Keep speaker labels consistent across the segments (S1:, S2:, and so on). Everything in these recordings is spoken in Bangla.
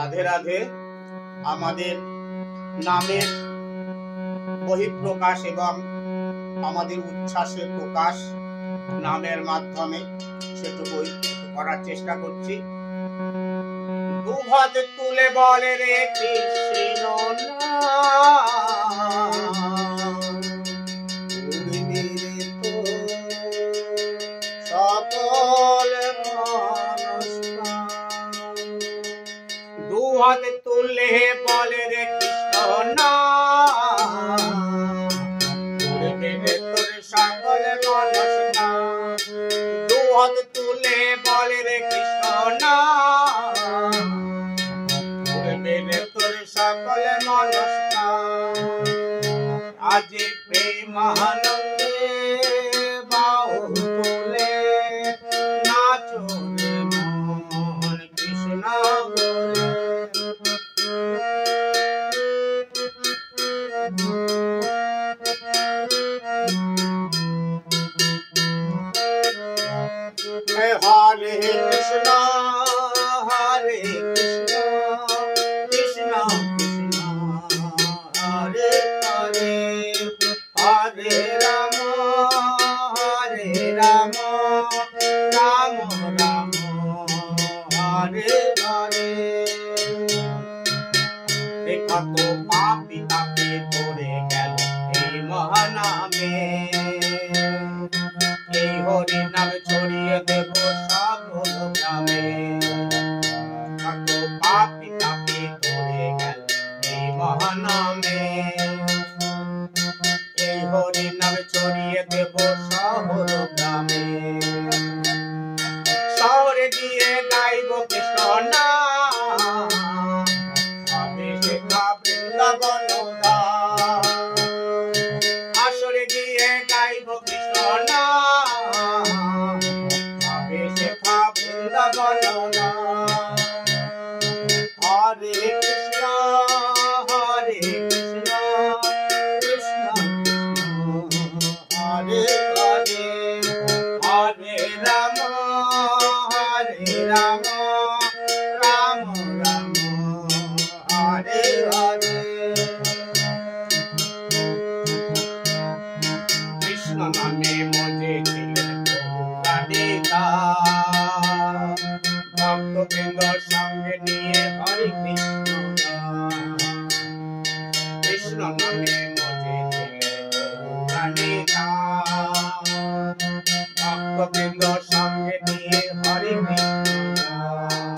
S1: রাধে রাধে। আমাদের নামের বহিঃপ্রকাশ এবং আমাদের উচ্ছ্বাসের প্রকাশ নামের মাধ্যমে, সেটুকুই করার চেষ্টা করছি। দুহাত তুলে বলে রে কৃষ্ণ সকল দুহাত তুলে বলে রে কৃষ্ণ তোর সকল মনস্কামনা। দুহাত তুলে বলে রে কৃষ্ণ তোর সকল মনস্কামনা। আজ প্রেমানন্দে বাহু তুলে নাচো রে মন কৃষ্ণ বলে। হরে কৃষ্ণ হরে কৃষ্ণ কৃষ্ণ কৃষ্ণ হরে হরে, হরে রাম রাম রাম হরে হরে। কত পাপী তাপে পড়ে গেল এই মহানামে, এই হরি নাম ছড়িয়ে দেব সকল গ্রামে। কত পাপী তাপে পড়ে গেল এই মহানামে, এই হরি নাম ছড়িয়ে দেব সকল গ্রামে। শহরে গিয়ে গাইব কৃষ্ণ নাম, হবে শেখা বৃন্দাবন ধাম। আসরে গিয়ে গাইব কৃষ্ণ নাম, হবে শেখা বৃন্দাবন ধাম। হরে কৃষ্ণ হরে কৃষ্ণ কৃষ্ণ কৃষ্ণ হরে হরে, হরে রাম রাম রাম হরে হরে। কৃষ্ণ নামে মজে ছিলেন গৌরানিতা, ভক্তবৃন্দ সঙ্গে নিয়ে হরে কৃষ্ণ গান। কৃষ্ণ নামে মজে ছিলেন গৌরানিতা, ভক্তবৃন্দ সঙ্গে নিয়ে হরে কৃষ্ণ গান।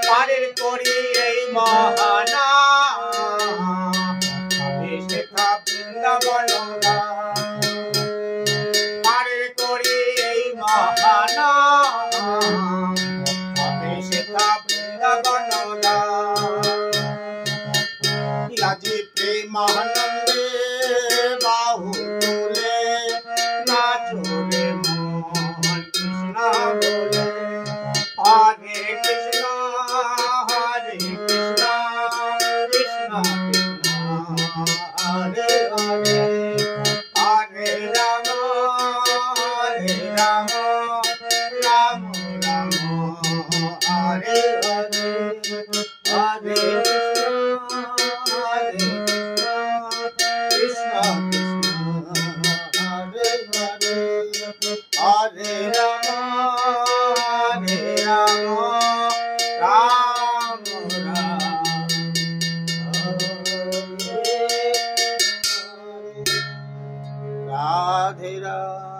S1: পারের করি এই মহানাম, হবে শেখা বৃন্দাবন ধাম। পারের করি এই মহানাম, হবে শেখা বৃন্দাবন ধাম। আজি প্রেমানন্দে বাহু তুলে নাচো রে মন কৃষ্ণ বলে। হরে কৃষ্ণ হরে কৃষ্ণ কৃষ্ণ কৃষ্ণ হরে হরে, হরে রাম রাম রাম হরে হরে, হরে কৃষ্ণ হরে কৃষ্ণ কৃষ্ণ হরে হরে, হরে রাম রাম রাম রাধে রাধে।